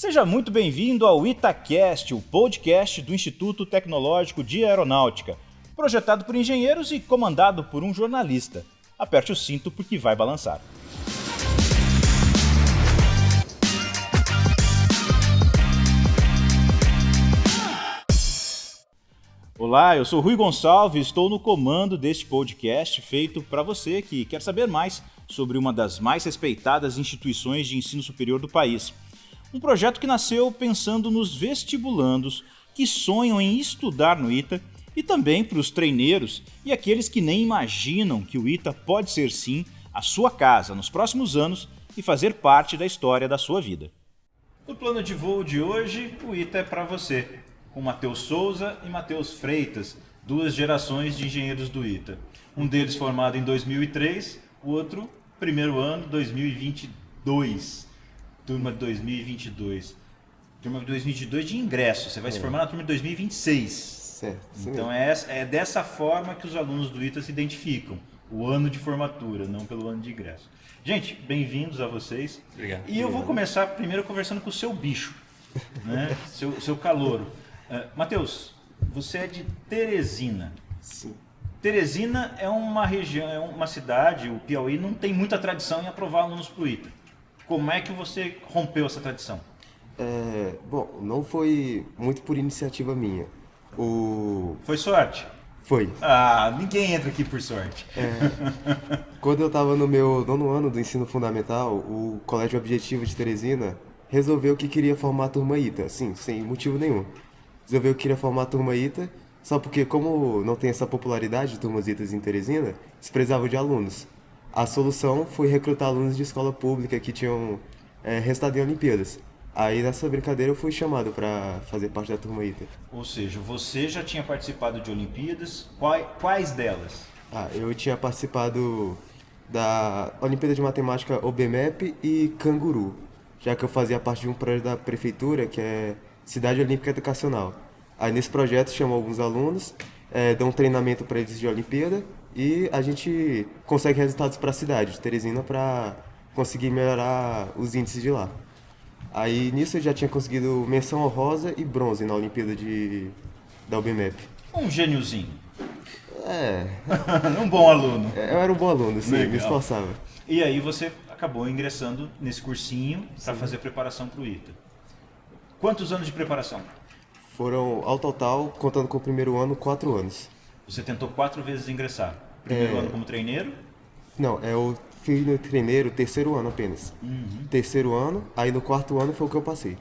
Seja muito bem-vindo ao Itacast, o podcast do Instituto Tecnológico de Aeronáutica, projetado por engenheiros e comandado por um jornalista. Aperte o cinto porque vai balançar. Olá, eu sou Rui Gonçalves e estou no comando deste podcast feito para você que quer saber mais sobre uma das mais respeitadas instituições de ensino superior do país. Um projeto que nasceu pensando nos vestibulandos que sonham em estudar no ITA e também para os treineiros e aqueles que nem imaginam que o ITA pode ser sim a sua casa nos próximos anos e fazer parte da história da sua vida. No plano de voo de hoje, o ITA é para você, com Matheus Souza e Matheus Freitas, duas gerações de engenheiros do ITA. Um deles formado em 2003, o outro primeiro ano, 2022. Turma de 2022. Turma de 2022 de ingresso. Você vai se formar na turma de 2026. Certo. Então é dessa forma que os alunos do ITA se identificam. O ano de formatura, não pelo ano de ingresso. Gente, bem-vindos a vocês. Obrigado. E eu vou começar primeiro conversando com o seu bicho, né? seu calouro. Matheus, você é de Teresina. Sim. Teresina é uma região, é uma cidade, o Piauí não tem muita tradição em aprovar alunos para o ITA. Como é que você rompeu essa tradição? Bom, não foi muito por iniciativa minha. Foi sorte? Foi. Ah, ninguém entra aqui por sorte. Quando eu estava no meu nono ano do ensino fundamental, o Colégio Objetivo de Teresina resolveu que queria formar a turma ITA, assim, sem motivo nenhum. Resolveu que queria formar a turma ITA, só porque como não tem essa popularidade de turmas ITAs em Teresina, eles precisavam de alunos. A solução foi recrutar alunos de escola pública que tinham resultado em Olimpíadas. Aí nessa brincadeira eu fui chamado para fazer parte da turma ITA. Ou seja, você já tinha participado de Olimpíadas, quais delas? Eu tinha participado da Olimpíada de Matemática OBMEP e Canguru, já que eu fazia parte de um projeto da prefeitura que é Cidade Olímpica Educacional. Aí nesse projeto chamou alguns alunos, dá um treinamento para eles de Olimpíada e a gente consegue resultados para a cidade de Teresina para conseguir melhorar os índices de lá. Aí nisso eu já tinha conseguido menção honrosa e bronze na Olimpíada da UBMEP. Um gêniozinho. É. Um bom aluno. Eu era um bom aluno, sim, Legal. me esforçava. E aí você acabou ingressando nesse cursinho para fazer preparação para o ITA. Quantos anos de preparação? Foram, ao total, contando com o primeiro ano, 4 anos. Você tentou 4 vezes ingressar. Primeiro ano como treineiro? Não, eu fiz no treineiro terceiro ano apenas. Terceiro ano, aí no quarto ano foi o que eu passei.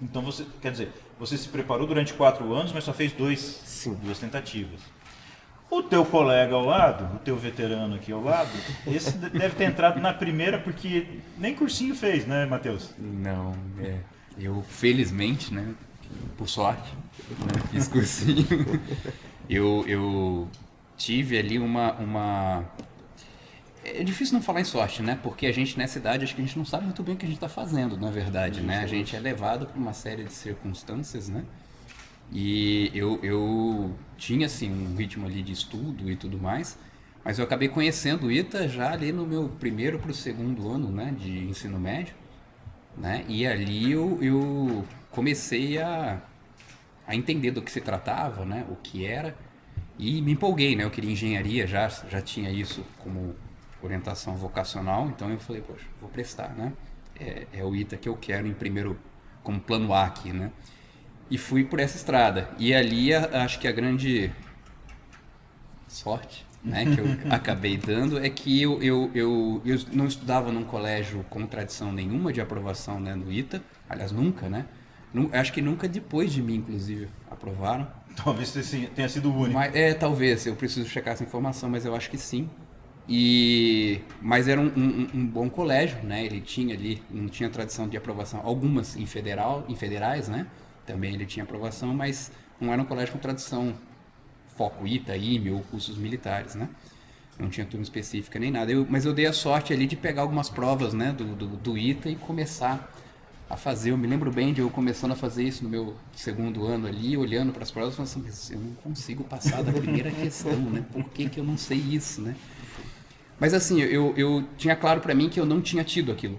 Então você, quer dizer, você se preparou durante 4 anos, mas só fez duas tentativas. O teu colega ao lado, o teu veterano aqui ao lado, esse deve ter entrado na primeira porque nem cursinho fez, né, Matheus? Não, eu felizmente, né, por sorte, né, fiz cursinho. eu tive ali uma... É difícil não falar em sorte, né, porque a gente nessa idade, acho que a gente não sabe muito bem o que a gente está fazendo, na verdade, né, a gente é levado por uma série de circunstâncias, né, e eu tinha, assim, um ritmo ali de estudo e tudo mais, mas eu acabei conhecendo o ITA já ali no meu primeiro para o segundo ano, né, de ensino médio, né, e ali eu comecei a entender do que se tratava, né, o que era, e me empolguei, né, eu queria engenharia, já tinha isso como orientação vocacional, então eu falei, poxa, vou prestar, né, é o ITA que eu quero em primeiro, como plano A aqui, né. E fui por essa estrada. E ali acho que a grande sorte, né, que eu acabei dando é que eu não estudava num colégio com tradição nenhuma de aprovação, né, no ITA. Aliás, nunca, né? Acho que nunca depois de mim, inclusive, aprovaram. Talvez tenha sido o único. Mas, talvez, eu preciso checar essa informação, mas eu acho que sim. Mas era um bom colégio, né? Ele tinha ali, não tinha tradição de aprovação, algumas em federais, né? Também ele tinha aprovação, mas não era um colégio com tradição, foco ITA, IME ou cursos militares, né? Não tinha turma específica nem nada. Mas eu dei a sorte ali de pegar algumas provas, né, do ITA e começar a fazer. Eu me lembro bem de eu começando a fazer isso no meu segundo ano ali, olhando para as provas e falando assim, eu não consigo passar da primeira questão, né? Por que eu não sei isso, né? Mas assim, eu tinha claro para mim que eu não tinha tido aquilo.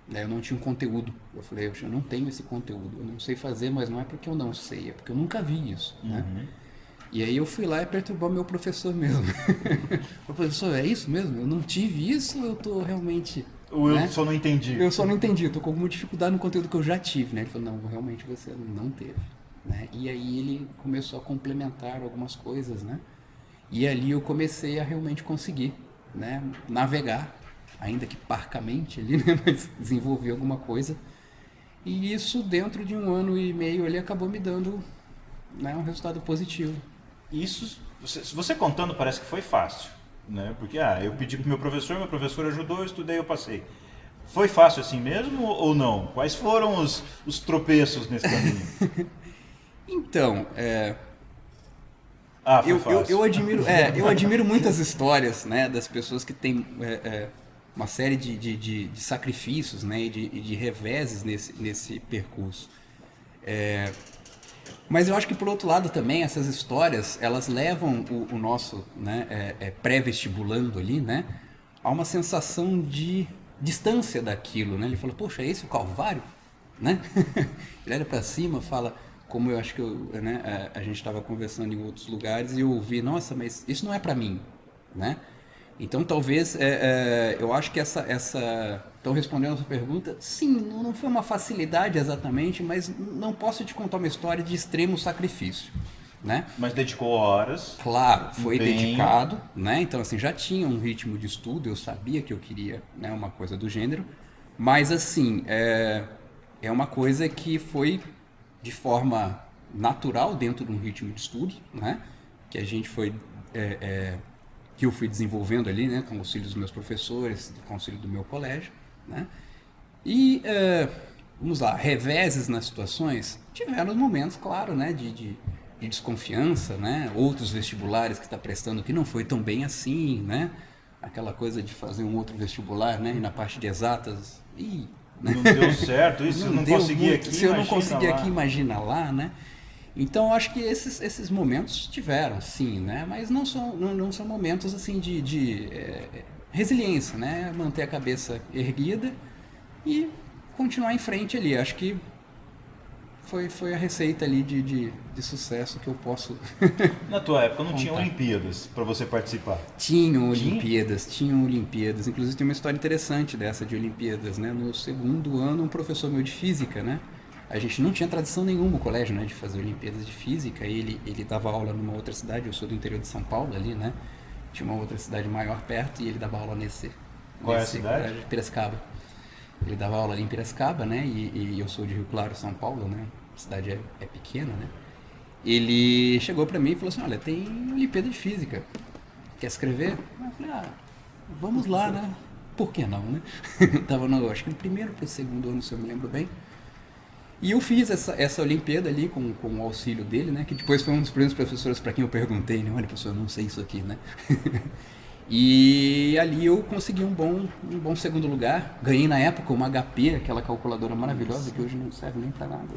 né? Eu não tinha um conteúdo. Eu falei, eu não tenho esse conteúdo, eu não sei fazer, mas não é porque eu não sei, é porque eu nunca vi isso, né? E aí eu fui lá e perturbar meu professor mesmo. O professor, é isso mesmo? Eu não tive isso ou eu tô realmente... Ou eu né? só não entendi? Eu só não entendi, eu tô com alguma dificuldade no conteúdo que eu já tive, né? Ele falou, não, realmente você não teve, né? E aí ele começou a complementar algumas coisas, né? E ali eu comecei a realmente conseguir, né? Navegar, ainda que parcamente ali, né? Mas desenvolver alguma coisa. E isso dentro de 1 ano e meio ele acabou me dando, né, um resultado positivo. Isso, você contando parece que foi fácil, né? Porque eu pedi pro meu professor ajudou, eu estudei, eu passei. Foi fácil assim mesmo ou não? Quais foram os tropeços nesse caminho? Então, Foi fácil. eu admiro muitas histórias, né, das pessoas que têm uma série de sacrifícios, né, e de reveses nesse percurso. Mas eu acho que, por outro lado, também, essas histórias, elas levam o nosso, né, pré-vestibulando ali, né, a uma sensação de distância daquilo, né? Ele fala, poxa, é esse o Calvário? Né? Ele olha para cima, fala, como eu acho que né, a gente estava conversando em outros lugares e eu ouvi, nossa, mas isso não é para mim, né? Então, talvez, eu acho que então, respondendo a sua pergunta, sim, não foi uma facilidade exatamente, mas não posso te contar uma história de extremo sacrifício, né? Mas dedicou horas. Claro, foi empenho. dedicado, né? Então, assim, já tinha um ritmo de estudo, eu sabia que eu queria, né, uma coisa do gênero, mas, assim, é uma coisa que foi de forma natural dentro de um ritmo de estudo, né? Que a gente foi... que eu fui desenvolvendo ali, né, com o auxílio dos meus professores, com o auxílio do meu colégio, né? E, vamos lá, reveses nas situações, tiveram momentos, claro, né, de desconfiança, né? Outros vestibulares que está prestando que não foi tão bem assim, né? Aquela coisa de fazer um outro vestibular, né? E na parte de exatas, né? Não deu certo, isso não consegui aqui, se eu não conseguir lá. aqui, imagina lá, né? Então, eu acho que esses momentos tiveram, sim, né? Mas não são momentos, assim, de resiliência, né? Manter a cabeça erguida e continuar em frente ali. Acho que foi a receita ali de sucesso que eu posso Na tua época não contar. tinha Olimpíadas para você participar? Tinham Olimpíadas. Inclusive tem uma história interessante dessa de Olimpíadas, né? No 2º ano, um professor meu de física, né? A gente não tinha tradição nenhuma no colégio, né, de fazer Olimpíadas de Física. Ele dava aula numa outra cidade, eu sou do interior de São Paulo ali, né? Tinha uma outra cidade maior perto e ele dava aula Qual é a cidade? Colégio, Piracicaba. Ele dava aula ali em Piracicaba, né? E eu sou de Rio Claro, São Paulo, né? A cidade é pequena, né? Ele chegou pra mim e falou assim, olha, tem Olimpíada de Física. Quer escrever? Eu falei, vamos lá, né? Por que não, né? Tava acho que no 1º para o 2º ano, se eu me lembro bem. E eu fiz essa Olimpíada ali com o auxílio dele, né? Que depois foi um dos primeiros professores para quem eu perguntei, né? Olha, professor, eu não sei isso aqui, né? E ali eu consegui um bom 2º lugar. Ganhei na época uma HP, aquela calculadora maravilhosa que hoje não serve nem para nada.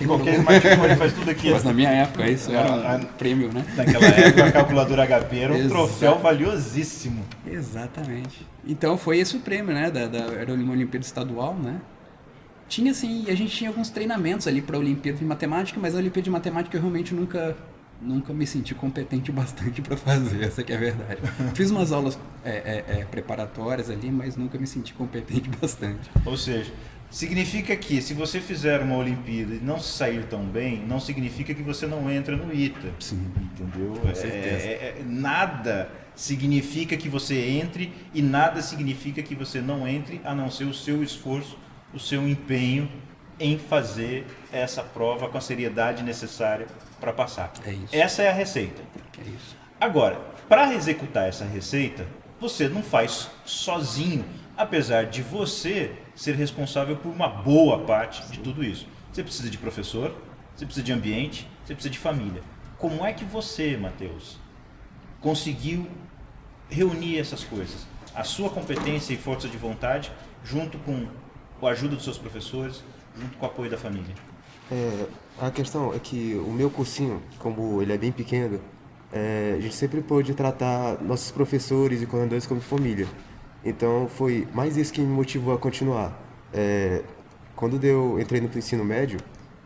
Qualquer smartphone faz tudo aqui. Mas na minha época isso era um prêmio, né? Naquela época a calculadora HP era um troféu Exato. valiosíssimo. Exatamente. Então foi esse o prêmio, né? Era uma Olimpíada Estadual, né? Tinha assim, a gente tinha alguns treinamentos ali para a Olimpíada de Matemática, mas a Olimpíada de Matemática eu realmente nunca me senti competente bastante para fazer, essa que é a verdade. Fiz umas aulas preparatórias ali, mas nunca me senti competente bastante. Ou seja, significa que se você fizer uma Olimpíada e não sair tão bem, não significa que você não entra no ITA. Sim. Entendeu? Com certeza. Nada significa que você entre e nada significa que você não entre, a não ser o seu esforço, o seu empenho em fazer essa prova com a seriedade necessária para passar. É isso. Essa é a receita. É isso. Agora, para executar essa receita, você não faz sozinho, apesar de você ser responsável por uma boa parte de tudo isso. Você precisa de professor, você precisa de ambiente, você precisa de família. Como é que você, Matheus, conseguiu reunir essas coisas? A sua competência e força de vontade, junto com a ajuda dos seus professores, junto com o apoio da família. A questão é que o meu cursinho, como ele é bem pequeno, a gente sempre pôde tratar nossos professores e coordenadores como família. Então foi mais isso que me motivou a continuar. Quando eu entrei no ensino médio,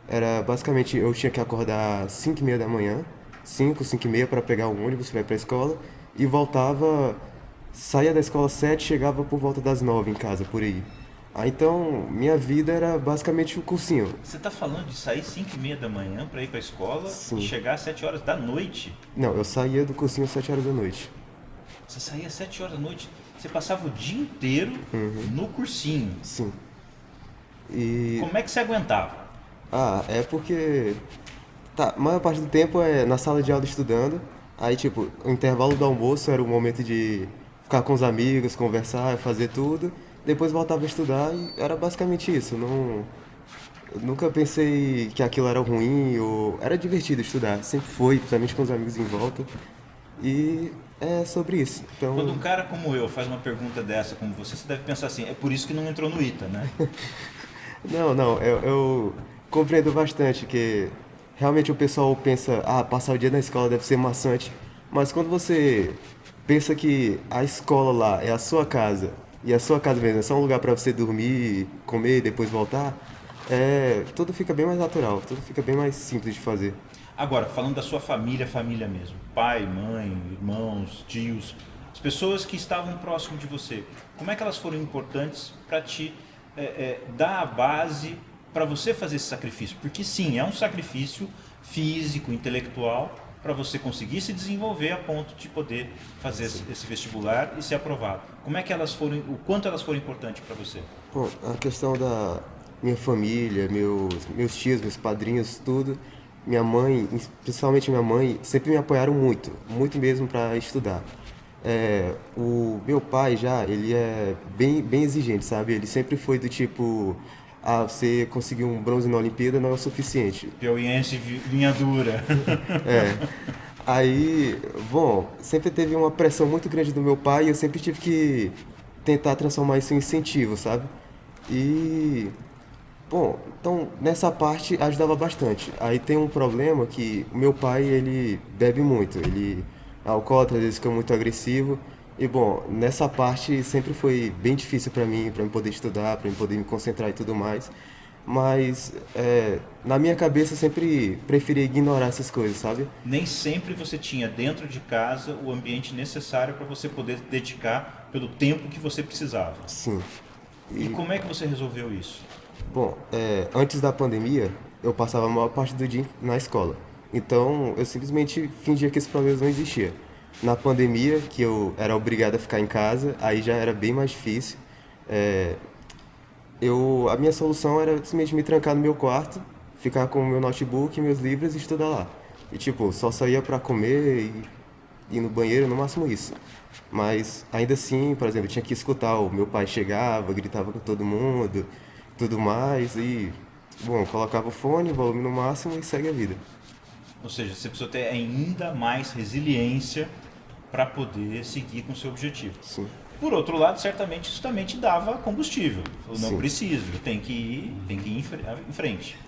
era basicamente eu tinha que acordar às 5h30 da manhã, 5h30 para pegar o ônibus para ir para a escola e voltava, saía da escola às 7h, chegava por volta das 9h em casa, por aí. Então, minha vida era basicamente o cursinho. Você tá falando de sair 5h30 da manhã para ir para a escola Sim. e chegar às 7 horas da noite? Não, eu saía do cursinho às 7 horas da noite. Você saía às 7 horas da noite, você passava o dia inteiro no cursinho. Sim. E... Como é que você aguentava? é porque... Tá, a maior parte do tempo é na sala de aula estudando. Aí, tipo, o intervalo do almoço era o momento de ficar com os amigos, conversar, fazer tudo. Depois voltava a estudar e era basicamente isso. Eu nunca pensei que aquilo era ruim ou... Era divertido estudar, sempre foi, principalmente com os amigos em volta. E é sobre isso. Então... Quando um cara como eu faz uma pergunta dessa, como você deve pensar assim, é por isso que não entrou no ITA, né? Não, eu compreendo bastante que realmente o pessoal pensa, passar o dia na escola deve ser maçante. Mas quando você pensa que a escola lá é a sua casa, e a sua casa mesmo é só um lugar para você dormir, comer e depois voltar, tudo fica bem mais natural, tudo fica bem mais simples de fazer. Agora, falando da sua família, família mesmo, pai, mãe, irmãos, tios, as pessoas que estavam próximo de você, como é que elas foram importantes para te dar a base para você fazer esse sacrifício? Porque sim, é um sacrifício físico, intelectual, para você conseguir se desenvolver a ponto de poder fazer esse vestibular e ser aprovado. Como é que elas foram, o quanto elas foram importantes para você? Bom, a questão da minha família, meus tios, meus padrinhos, tudo, minha mãe, principalmente minha mãe, sempre me apoiaram muito, muito mesmo para estudar. O meu pai ele é bem exigente, sabe? Ele sempre foi do tipo, você conseguiu um bronze na Olimpíada não é o suficiente. Piauiense, linha dura. Aí, bom, sempre teve uma pressão muito grande do meu pai e eu sempre tive que tentar transformar isso em incentivo, sabe? E, bom, então nessa parte ajudava bastante. Aí tem um problema que o meu pai, ele bebe muito, ele é alcoólatra, às vezes fica muito agressivo. E, bom, nessa parte sempre foi bem difícil para mim poder estudar, para mim poder me concentrar e tudo mais. Mas, na minha cabeça, eu sempre preferi ignorar essas coisas, sabe? Nem sempre você tinha dentro de casa o ambiente necessário para você poder dedicar pelo tempo que você precisava. Sim. E como é que você resolveu isso? Bom, antes da pandemia, eu passava a maior parte do dia na escola. Então, eu simplesmente fingia que esse problema não existia. Na pandemia, que eu era obrigado a ficar em casa, aí já era bem mais difícil. A minha solução era simplesmente me trancar no meu quarto, ficar com o meu notebook, meus livros e estudar lá. E tipo, só saía pra comer e ir no banheiro, no máximo isso. Mas ainda assim, por exemplo, eu tinha que escutar, o meu pai chegava, gritava com todo mundo, tudo mais, e, bom, colocava o fone, volume no máximo e segue a vida. Ou seja, você precisa ter ainda mais resiliência para poder seguir com o seu objetivo. Sim. Por outro lado, certamente isso também te dava combustível. Eu não Sim. preciso, tem que ir em frente.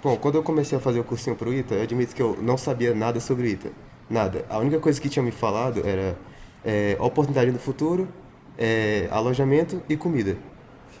Bom, quando eu comecei a fazer o cursinho pro ITA, eu admito que eu não sabia nada sobre o ITA. Nada. A única coisa que tinha me falado era oportunidade no futuro, alojamento e comida.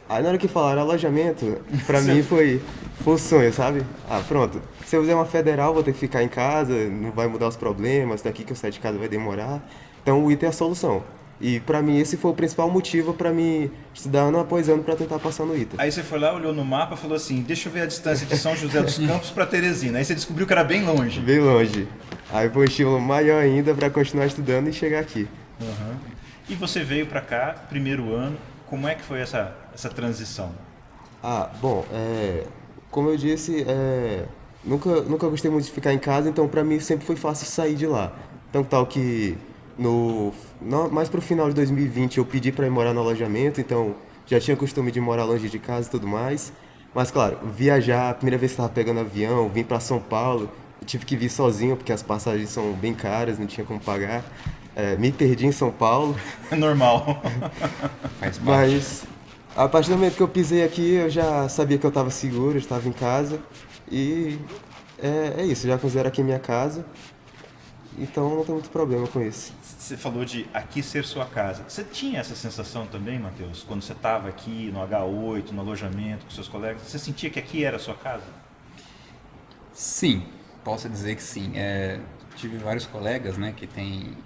Aí na hora que falaram alojamento, pra mim foi o sonho, sabe? Pronto. Se eu fizer uma federal, vou ter que ficar em casa, não vai mudar os problemas, daqui que eu sair de casa vai demorar. Então o ITA é a solução. E pra mim esse foi o principal motivo pra mim estudar ano após ano pra tentar passar no ITA. Aí você foi lá, olhou no mapa e falou assim, deixa eu ver a distância de São José dos Campos para Teresina. Aí você descobriu que era bem longe. Bem longe. Aí foi um estímulo maior ainda pra continuar estudando e chegar aqui. Uhum. E você veio para cá, primeiro ano, como é que foi essa transição? Bom, como eu disse, nunca gostei muito de ficar em casa, então pra mim sempre foi fácil sair de lá. Então tal que mais pro final de 2020 eu pedi pra ir morar no alojamento, então já tinha costume de morar longe de casa e tudo mais. Mas claro, viajar, a primeira vez que eu tava pegando avião, vim pra São Paulo, eu tive que vir sozinho porque as passagens são bem caras, não tinha como pagar. Me perdi em São Paulo. É normal. Faz parte. Mas a partir do momento que eu pisei aqui, eu já sabia que eu estava seguro, eu estava em casa. E é isso, já considero aqui minha casa. então não tem muito problema com isso. Você falou de aqui ser sua casa. Você tinha essa sensação também, Matheus? Quando você estava aqui no H8, no alojamento com seus colegas, você sentia que aqui era a sua casa? Sim, posso dizer que sim. Tive vários colegas, né, que têm,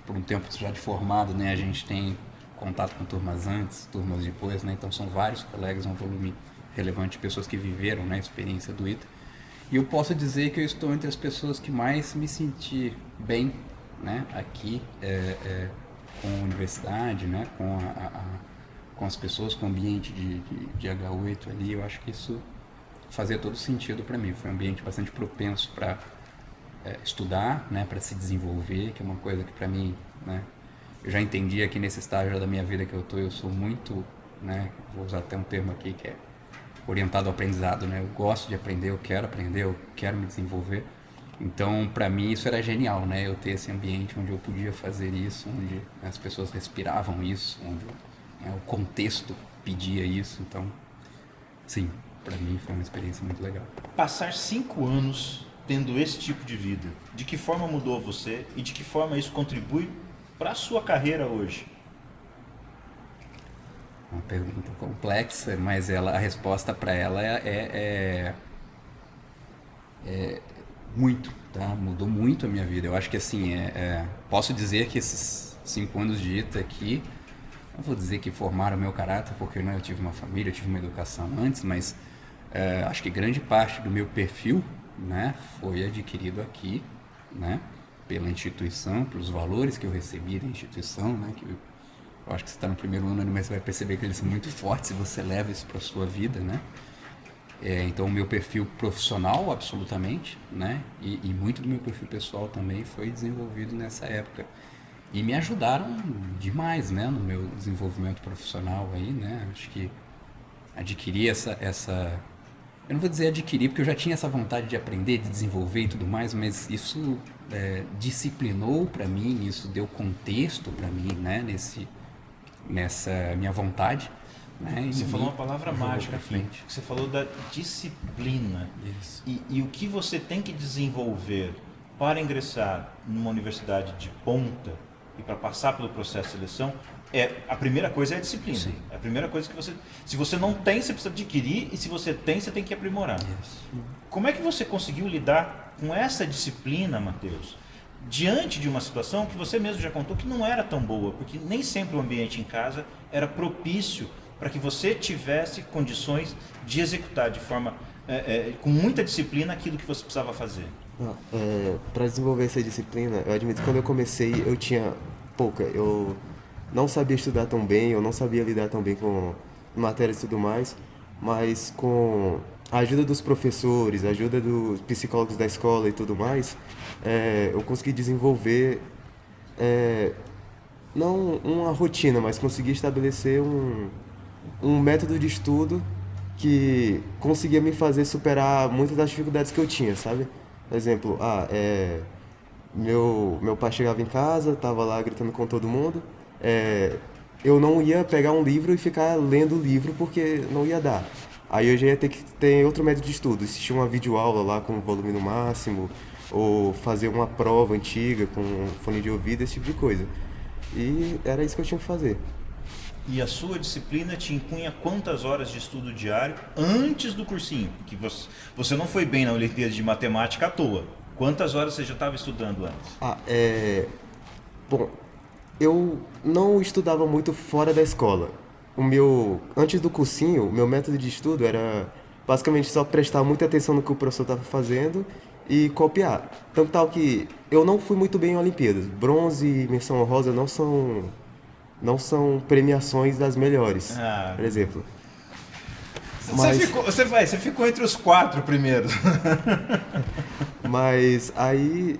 por um tempo já de formado, né, a gente tem contato com turmas antes, turmas depois, né, então são vários colegas, um volume relevante de pessoas que viveram, né, a experiência do ITA. E eu posso dizer que eu estou entre as pessoas que mais me senti bem, né, aqui, com a universidade, né, com as pessoas, com o ambiente de H8 ali. Eu acho que isso fazia todo sentido para mim. Foi um ambiente bastante propenso para estudar, né, para se desenvolver, que é uma coisa que para mim, né, eu já entendi aqui nesse estágio da minha vida que eu sou muito, né, vou usar até um termo aqui que é orientado ao aprendizado, né, eu gosto de aprender, eu quero me desenvolver. Então, para mim isso era genial, né, eu ter esse ambiente onde eu podia fazer isso, onde as pessoas respiravam isso, onde o contexto pedia isso. Então, sim, para mim foi uma experiência muito legal. Passar 5 anos tendo esse tipo de vida, de que forma mudou você e de que forma isso contribui para a sua carreira hoje? Uma pergunta complexa, mas a resposta para ela é muito, tá? Mudou muito a minha vida. Eu acho que assim, posso dizer que esses 5 anos de ITA aqui, não vou dizer que formaram o meu caráter, porque, né, eu tive uma família, eu tive uma educação antes, mas acho que grande parte do meu perfil, né, foi adquirido aqui, né, pela instituição, pelos valores que eu recebi da instituição, né, que eu acho que você está no primeiro ano, mas você vai perceber que eles são muito fortes se você leva isso para a sua vida, né. Então o meu perfil profissional, absolutamente, né, e muito do meu perfil pessoal também foi desenvolvido nessa época. E me ajudaram demais, né, no meu desenvolvimento profissional aí, né, acho que adquirir essa... Eu não vou dizer adquirir, porque eu já tinha essa vontade de aprender, de desenvolver e tudo mais, mas isso disciplinou para mim, isso deu contexto para mim, né, nessa minha vontade. Né, você falou uma palavra mágica aqui. Você falou da disciplina. Isso. E o que você tem que desenvolver para ingressar numa universidade de ponta e para passar pelo processo de seleção, a primeira coisa é a disciplina. Sim. É a primeira coisa que se você não tem, você precisa adquirir, e se você tem, você tem que aprimorar. Isso. Como é que você conseguiu lidar com essa disciplina, Matheus, diante de uma situação que você mesmo já contou que não era tão boa, porque nem sempre o ambiente em casa era propício para que você tivesse condições de executar de forma, com muita disciplina, aquilo que você precisava fazer? Para desenvolver essa disciplina, eu admito que quando eu comecei eu tinha pouca. Eu não sabia estudar tão bem, eu não sabia lidar tão bem com matérias e tudo mais, mas com a ajuda dos professores, a ajuda dos psicólogos da escola e tudo mais, eu consegui desenvolver, não uma rotina, mas consegui estabelecer um método de estudo que conseguia me fazer superar muitas das dificuldades que eu tinha, sabe? Por exemplo, meu pai chegava em casa, tava lá gritando com todo mundo, eu não ia pegar um livro e ficar lendo o livro porque não ia dar. Aí eu já ia ter que ter outro método de estudo, assistir uma videoaula lá com o volume no máximo, ou fazer uma prova antiga com fone de ouvido, esse tipo de coisa. E era isso que eu tinha que fazer. E a sua disciplina te impunha quantas horas de estudo diário antes do cursinho? Porque você não foi bem na Olimpíada de Matemática à toa. Quantas horas você já estava estudando antes? Bom, eu não estudava muito fora da escola. Antes do cursinho, o meu método de estudo era basicamente só prestar muita atenção no que o professor estava fazendo e copiar. Tanto tal que eu não fui muito bem em Olimpíadas. Bronze e menção honrosa não são premiações das melhores, por exemplo. Você ficou entre os 4 primeiros. Mas aí,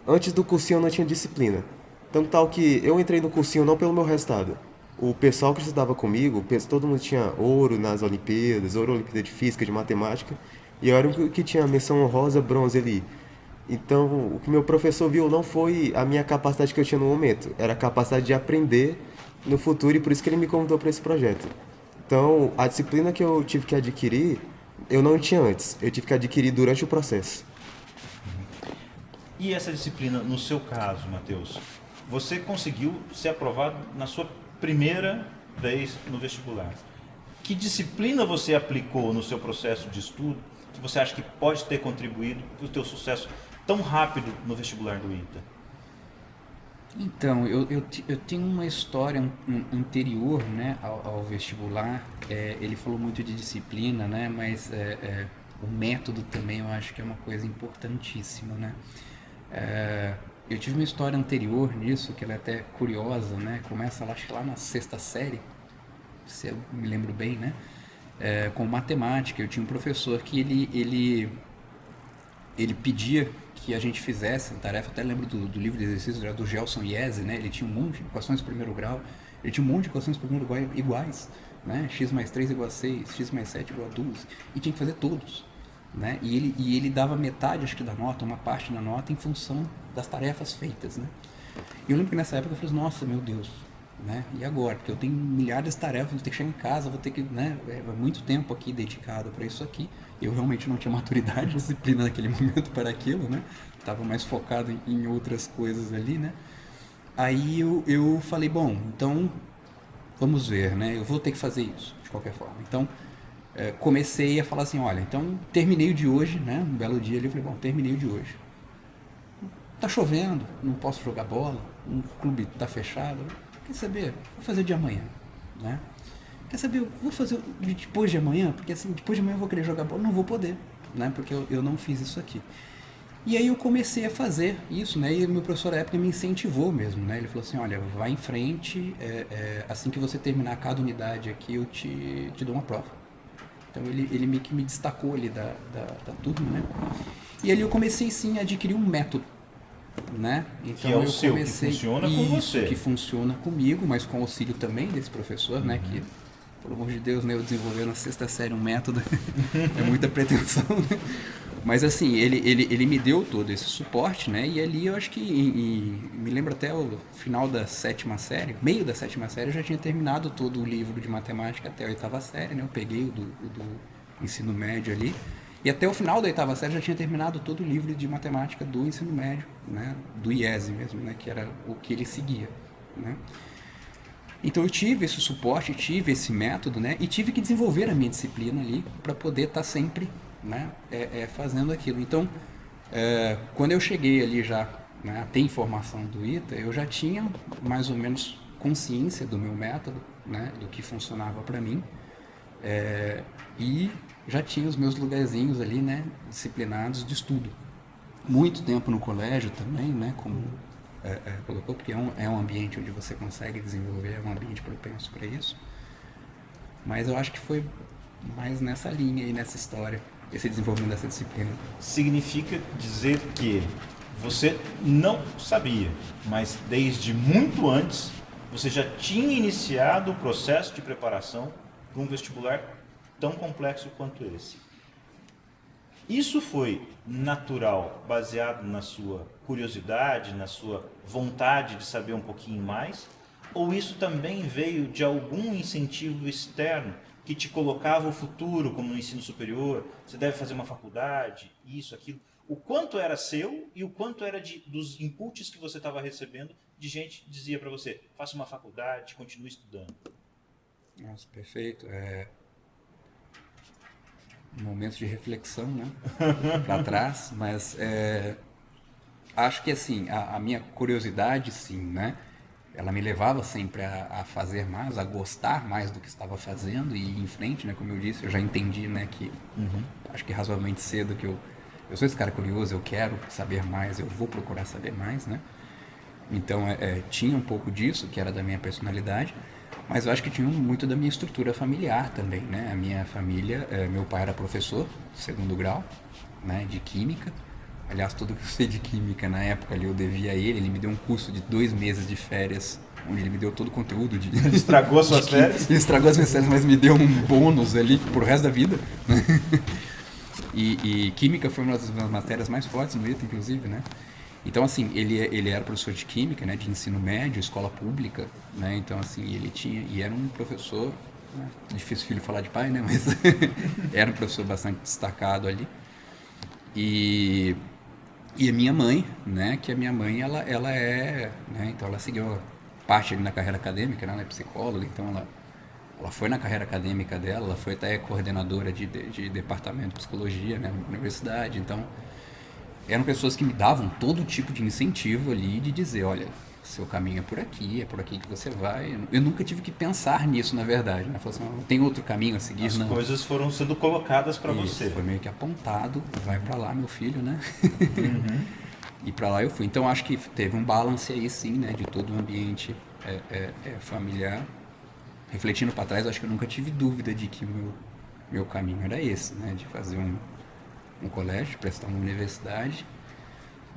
antes do cursinho eu não tinha disciplina. Tanto tal que eu entrei no cursinho não pelo meu resultado. O pessoal que estudava comigo, todo mundo tinha ouro nas Olimpíadas, ouro na Olimpíada de Física, de Matemática, e eu era o que tinha menção honrosa, bronze ali. Então, o que meu professor viu não foi a minha capacidade que eu tinha no momento, era a capacidade de aprender no futuro, e por isso que ele me convidou para esse projeto. Então, a disciplina que eu tive que adquirir, eu não tinha antes, eu tive que adquirir durante o processo. E essa disciplina, no seu caso, Matheus, você conseguiu ser aprovado na sua primeira vez no vestibular. Que disciplina você aplicou no seu processo de estudo que você acha que pode ter contribuído para o teu sucesso tão rápido no vestibular do ITA? Então, eu tenho uma história anterior, né, ao vestibular. Ele falou muito de disciplina, né, mas o método também eu acho que é uma coisa importantíssima, né. Eu tive uma história anterior nisso, que ela é até curiosa, né, começa acho que lá na 6ª série, se eu me lembro bem, né, com matemática. Eu tinha um professor que ele pedia que a gente fizesse a tarefa, até lembro do livro de exercícios, era do Gelson Iese, né? Ele tinha um monte de equações de primeiro grau, ele tinha um monte de equações de primeiro grau iguais, né? X mais 3 igual a 6, X mais 7 igual a 12, e tinha que fazer todos, né? E ele dava metade, acho que da nota, uma parte da nota, em função das tarefas feitas, né? E eu lembro que nessa época eu falei, nossa, meu Deus, né? E agora? Porque eu tenho milhares de tarefas, vou ter que chegar em casa, vou ter que, né? Muito tempo aqui dedicado para isso aqui. Eu realmente não tinha maturidade, disciplina naquele momento para aquilo, né? Estava mais focado em outras coisas ali, né? Aí eu falei, bom, então vamos ver, né? Eu vou ter que fazer isso, de qualquer forma. Então, comecei a falar assim, olha, então terminei o de hoje, né? Um belo dia ali, eu falei, bom, terminei o de hoje. Tá chovendo, não posso jogar bola, um clube tá fechado. Quer saber? Vou fazer de amanhã, né? Quer saber? Vou fazer depois de amanhã, porque assim, depois de amanhã eu vou querer jogar bola, não vou poder, né? Porque eu não fiz isso aqui. E aí eu comecei a fazer isso, né? E o meu professor à época me incentivou mesmo, né? Ele falou assim, olha, vai em frente, assim que você terminar cada unidade aqui, eu te dou uma prova. Então ele meio que me destacou ali da turma, né? E ali eu comecei sim a adquirir um método, né? Então que é o eu seu, comecei que funciona com você. Que funciona comigo, mas com auxílio também desse professor, né? Que, pelo amor de Deus, né? Eu desenvolvi na 6ª série um método, é muita pretensão, né? Mas assim, ele me deu todo esse suporte, né? E ali eu acho que, me lembro até o final da 7ª série, meio da 7ª série, eu já tinha terminado todo o livro de matemática até a 8ª série, né? Eu peguei o do ensino médio ali. E até o final da 8ª série já tinha terminado todo o livro de matemática do ensino médio, né? Do IESE mesmo, né? Que era o que ele seguia, né? Então eu tive esse suporte, tive esse método, né? E tive que desenvolver a minha disciplina ali para poder estar sempre, né? Fazendo aquilo. Então, quando eu cheguei ali já, né, a ter informação do ITA, eu já tinha mais ou menos consciência do meu método, né? Do que funcionava para mim. E já tinha os meus lugarzinhos ali, né, disciplinados de estudo. Muito tempo no colégio também, né, como colocou, porque é um ambiente onde você consegue desenvolver, é um ambiente propenso para isso. Mas eu acho que foi mais nessa linha aí, nessa história, esse desenvolvimento dessa disciplina. Significa dizer que você não sabia, mas desde muito antes você já tinha iniciado o processo de preparação para um vestibular tão complexo quanto esse. Isso foi natural, baseado na sua curiosidade, na sua vontade de saber um pouquinho mais? Ou isso também veio de algum incentivo externo que te colocava o futuro, como no ensino superior, você deve fazer uma faculdade, isso, aquilo? O quanto era seu e o quanto era dos inputs que você estava recebendo de gente que dizia para você, faça uma faculdade, continue estudando? Nossa, perfeito. Um momento de reflexão, né? Para trás, mas acho que assim, a minha curiosidade, sim, né? Ela me levava sempre a fazer mais, a gostar mais do que estava fazendo e ir em frente, né? Como eu disse, eu já entendi, né? Que acho que razoavelmente cedo que eu sou esse cara curioso, eu quero saber mais, eu vou procurar saber mais, né? Então, tinha um pouco disso, que era da minha personalidade, mas eu acho que tinha muito da minha estrutura familiar também, né? A minha família, meu pai era professor, 2º grau, né? De química. Aliás, tudo que eu sei de química na época ali eu devia a ele. Ele me deu um curso de 2 meses de férias, onde ele me deu todo o conteúdo de... Ele estragou as suas férias? Ele estragou as minhas férias, mas me deu um bônus ali pro resto da vida, né? E química foi uma das matérias mais fortes no ITA, inclusive, né? Então, assim, ele era professor de química, né, de ensino médio, escola pública, né? Então, assim, ele tinha... E era um professor... Né, difícil filho falar de pai, né? Mas era um professor bastante destacado ali. E E a minha mãe, né, que a minha mãe, ela é, né, então ela seguiu parte ali na carreira acadêmica, né, ela é psicóloga, então ela foi na carreira acadêmica dela, ela foi até coordenadora de departamento de psicologia, né, na universidade, então eram pessoas que me davam todo tipo de incentivo ali de dizer, olha, seu caminho é por aqui que você vai. Eu nunca tive que pensar nisso, na verdade, né, falei assim, não tem outro caminho a seguir, As não. coisas foram sendo colocadas para Isso, você. foi meio que apontado, vai para lá, meu filho, né? E para lá eu fui. Então acho que teve um balance aí sim, né, de todo o ambiente familiar. Refletindo para trás, acho que eu nunca tive dúvida de que o meu caminho era esse, né, de fazer um colégio, prestar uma universidade,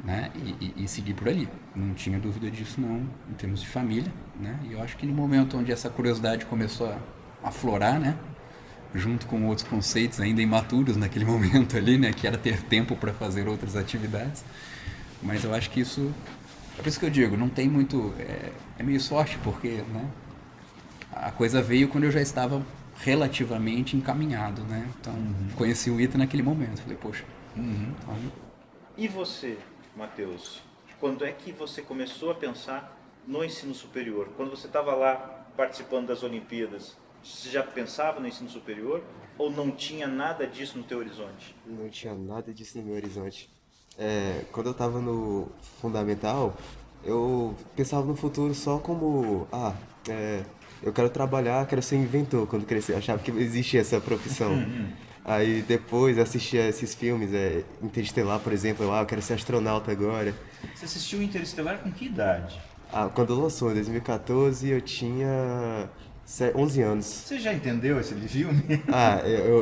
né, e seguir por ali. Não tinha dúvida disso não, em termos de família, né? E eu acho que no momento onde essa curiosidade começou a aflorar, né, junto com outros conceitos ainda imaturos naquele momento ali, né, que era ter tempo para fazer outras atividades. Mas eu acho que isso, é por isso que eu digo, não tem muito, é meio sorte, porque, né, a coisa veio quando eu já estava relativamente encaminhado, né? Então, conheci o ITA naquele momento. Falei, poxa. Então, E você, Matheus, quando é que você começou a pensar no ensino superior? Quando você estava lá participando das Olimpíadas, você já pensava no ensino superior ou não tinha nada disso no teu horizonte? Não tinha nada disso no meu horizonte. Quando eu tava no fundamental, eu pensava no futuro só como, eu quero trabalhar, quero ser inventor quando crescer. Eu achava que existia essa profissão. Aí depois eu assistia esses filmes, Interestelar, por exemplo, eu quero ser astronauta agora. Você assistiu Interestelar com que idade? Quando lançou, em 2014, eu tinha 11 anos. Você já entendeu esse filme?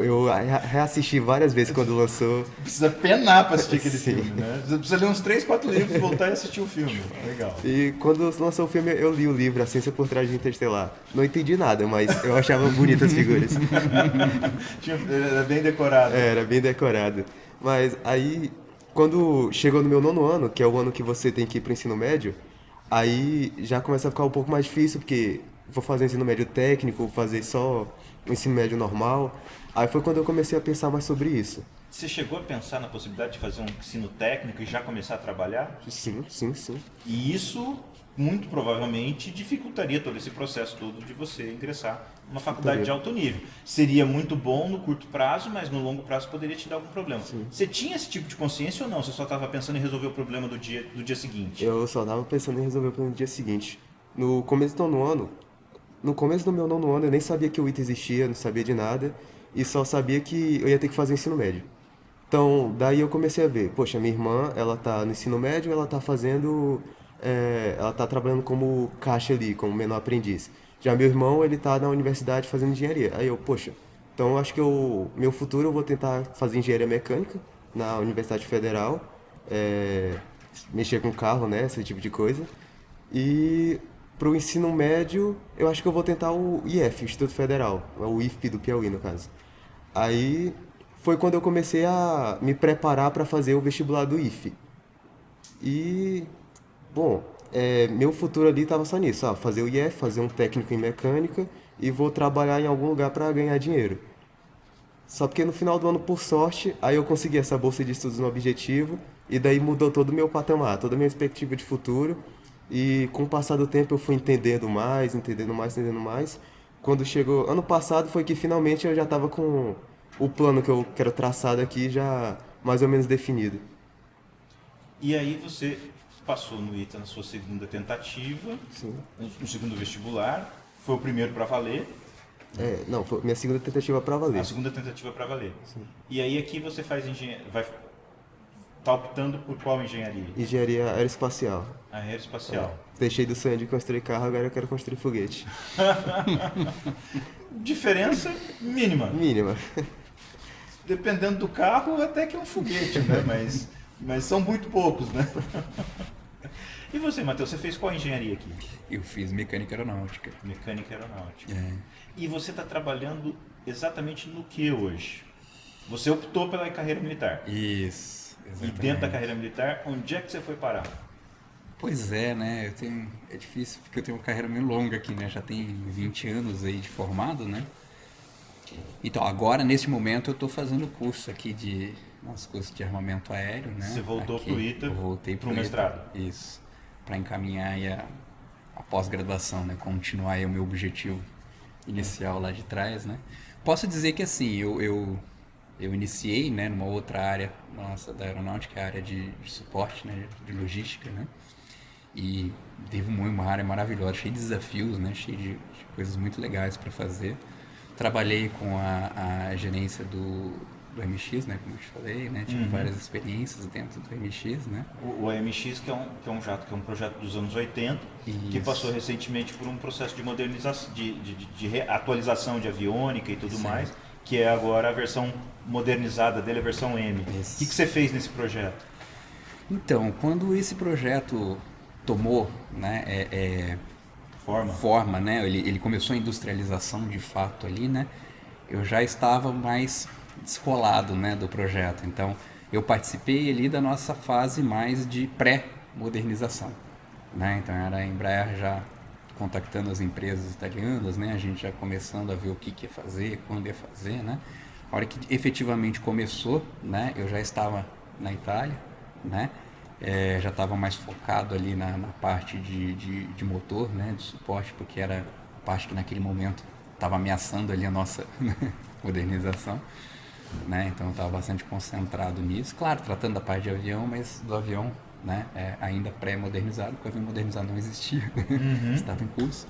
Eu reassisti várias vezes quando lançou. Precisa penar para assistir aquele Sim. filme, né? Você precisa ler uns 3, 4 livros, voltar e assistir o filme. Legal. E quando lançou o filme, eu li o livro A Ciência por Trás de Interestelar. Não entendi nada, mas eu achava bonitas as figuras. Era bem decorado. Era bem decorado. Mas aí, quando chegou no meu 9º ano, que é o ano que você tem que ir pro ensino médio, aí já começa a ficar um pouco mais difícil, porque vou fazer ensino médio técnico, vou fazer só o ensino médio normal. Aí foi quando eu comecei a pensar mais sobre isso. Você chegou a pensar na possibilidade de fazer um ensino técnico e já começar a trabalhar? Sim. E isso, muito provavelmente, dificultaria todo esse processo todo de você ingressar numa faculdade de alto nível. Seria muito bom no curto prazo, mas no longo prazo poderia te dar algum problema. Sim. Você tinha esse tipo de consciência ou não? Você só estava pensando em resolver o problema do dia seguinte? Eu só tava pensando em resolver o problema no dia seguinte. No começo do 9º ano, no começo do meu 9º ano, eu nem sabia que o ITA existia, não sabia de nada, e só sabia que eu ia ter que fazer ensino médio. Então, daí eu comecei a ver, poxa, minha irmã, ela tá no ensino médio, ela tá fazendo, ela tá trabalhando como caixa ali, como menor aprendiz. Já meu irmão, ele tá na universidade fazendo engenharia. Aí eu, poxa, então eu acho que meu futuro eu vou tentar fazer engenharia mecânica na Universidade Federal, mexer com carro, né, esse tipo de coisa. E pro ensino médio, eu acho que eu vou tentar o IF, o Instituto Federal, o IFP do Piauí, no caso. Aí foi quando eu comecei a me preparar para fazer o vestibular do IFE. E, bom, meu futuro ali estava só nisso, fazer o IF, fazer um técnico em mecânica e vou trabalhar em algum lugar para ganhar dinheiro. Só porque no final do ano, por sorte, aí eu consegui essa bolsa de estudos no Objetivo e daí mudou todo o meu patamar, toda a minha perspectiva de futuro. E com o passar do tempo eu fui entendendo mais. Quando chegou ano passado foi que finalmente eu já estava com o plano que eu quero traçado aqui já mais ou menos definido. E aí você passou no ITA na sua segunda tentativa, Sim. no segundo vestibular, foi o primeiro para valer. Não, foi minha segunda tentativa para valer. A segunda tentativa para valer. Sim. E aí aqui você faz engenharia, tá optando por qual engenharia? Engenharia aeroespacial. Aeroespacial. Deixei do sonho de construir carro, agora eu quero construir foguete. Diferença mínima. Mínima. Dependendo do carro, até que é um foguete, né? Mas são muito poucos, né? E você, Matheus, você fez qual engenharia aqui? eu fiz mecânica aeronáutica. Mecânica aeronáutica. E você está trabalhando exatamente no que hoje? Você optou pela carreira militar. Isso, E exatamente. dentro da carreira militar, onde é que você foi parar? Pois é, né? É difícil porque eu tenho uma carreira meio longa aqui, né? Já tem 20 anos aí de formado, né? Então, agora, nesse momento, eu estou fazendo curso aqui de nosso curso de armamento aéreo, né? Você voltou Aqui, para o ITA, eu voltei para o ITA, mestrado. Isso, para encaminhar aí a pós-graduação, né? Continuar aí o meu objetivo inicial lá de trás, né? Posso dizer que assim, eu iniciei, né, numa outra área nossa da aeronáutica, a área de suporte, né, de logística, né? E teve uma área maravilhosa, cheia de desafios, né? Cheia de coisas muito legais para fazer. Trabalhei com a gerência do MX, né? Como eu te falei, né? Tive várias experiências dentro do MX, né? O AMX, que é um jato, que é um projeto dos anos 80, que Isso. passou recentemente por um processo de modernização, de atualização de aviônica e tudo Sim. mais, que é agora a versão modernizada dele, a versão M. Isso. O que você fez nesse projeto? Então, quando esse projeto tomou, né, forma, né? Ele começou a industrialização de fato ali, né? Eu já estava mais descolado, né, do projeto. Então, eu participei ali da nossa fase mais de pré-modernização, né? Então, era a Embraer já contactando as empresas italianas, né? A gente já começando a ver o que ia fazer, quando ia fazer, né? A hora que efetivamente começou, né? Eu já estava na Itália, né? Já estava mais focado ali na parte de motor, né, de suporte, porque era a parte que naquele momento estava ameaçando ali a nossa modernização, né, então eu estava bastante concentrado nisso, claro, tratando da parte de avião, mas do avião, né, ainda pré-modernizado, porque o avião modernizado não existia, estava em curso.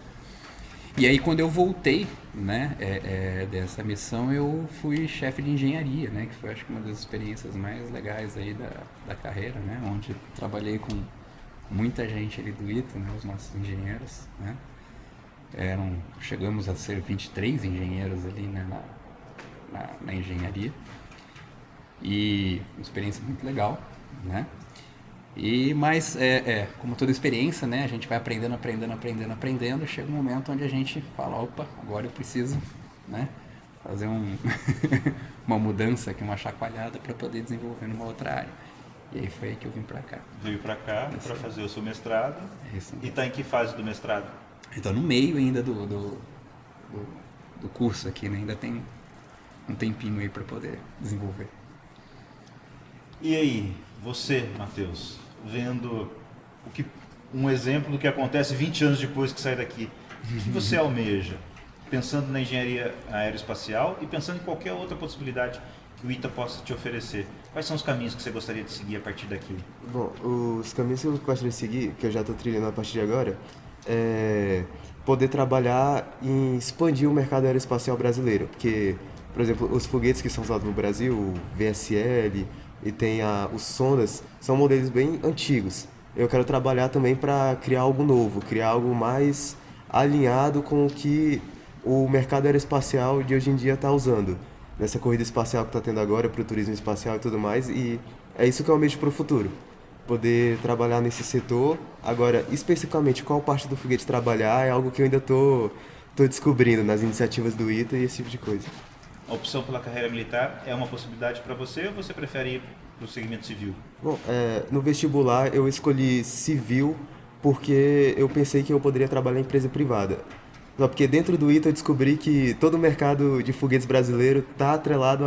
E aí quando eu voltei, né, dessa missão, eu fui chefe de engenharia, né, que foi acho que uma das experiências mais legais aí da carreira, né, onde trabalhei com muita gente ali do ITA, né, os nossos engenheiros, né, chegamos a ser 23 engenheiros ali, né, na engenharia, e uma experiência muito legal, né. Mas como toda experiência, né, a gente vai aprendendo, chega um momento onde a gente fala, opa, agora eu preciso, né, fazer uma mudança aqui, uma chacoalhada para poder desenvolver numa outra área. E aí foi aí que eu vim para cá. Veio para cá para fazer o seu mestrado. Isso. E está em que fase do mestrado? Então no meio ainda do curso aqui, né, ainda tem um tempinho aí para poder desenvolver. E aí, você, Matheus, vendo um exemplo do que acontece 20 anos depois que sai daqui, o que você almeja? Pensando na engenharia aeroespacial e pensando em qualquer outra possibilidade que o ITA possa te oferecer. Quais são os caminhos que você gostaria de seguir a partir daqui? Bom, os caminhos que eu gostaria de seguir, que eu já estou trilhando a partir de agora, é poder trabalhar em expandir o mercado aeroespacial brasileiro. Porque, por exemplo, os foguetes que são usados no Brasil, o VSL e tem os sondas, são modelos bem antigos. Eu quero trabalhar também para criar algo novo, criar algo mais alinhado com o que o mercado aeroespacial de hoje em dia está usando. Nessa corrida espacial que está tendo agora, para o turismo espacial e tudo mais, e é isso que eu almejo para o futuro. Poder trabalhar nesse setor. Agora, especificamente, qual parte do foguete trabalhar é algo que eu ainda tô descobrindo nas iniciativas do ITA e esse tipo de coisa. A opção pela carreira militar é uma possibilidade para você ou você prefere ir para o segmento civil? Bom, no vestibular eu escolhi civil porque eu pensei que eu poderia trabalhar em empresa privada. Só porque dentro do ITA eu descobri que todo o mercado de foguetes brasileiro está atrelado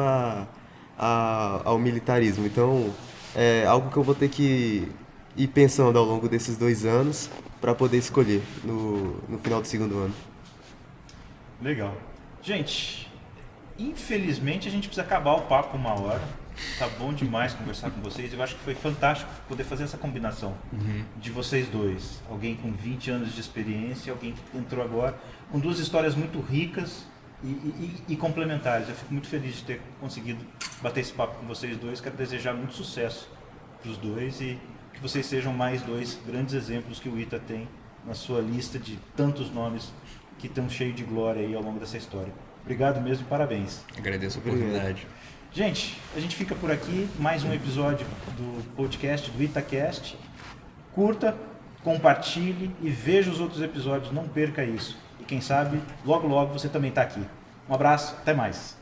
ao militarismo. Então, é algo que eu vou ter que ir pensando ao longo desses 2 anos para poder escolher no final do segundo ano. Legal. Gente, infelizmente a gente precisa acabar o papo 1 hora. Tá bom demais conversar com vocês. Eu acho que foi fantástico poder fazer essa combinação de vocês dois. Alguém com 20 anos de experiência, alguém que entrou agora, com 2 histórias muito ricas e complementares. Eu fico muito feliz de ter conseguido bater esse papo com vocês dois. Quero desejar muito sucesso para os dois e que vocês sejam mais 2 grandes exemplos que o ITA tem na sua lista de tantos nomes que estão cheios de glória aí ao longo dessa história. Obrigado mesmo e parabéns. Agradeço a oportunidade. Gente, a gente fica por aqui, mais um episódio do podcast do ITAcast. Curta, compartilhe e veja os outros episódios, não perca isso. E quem sabe, logo logo você também está aqui. Um abraço, até mais.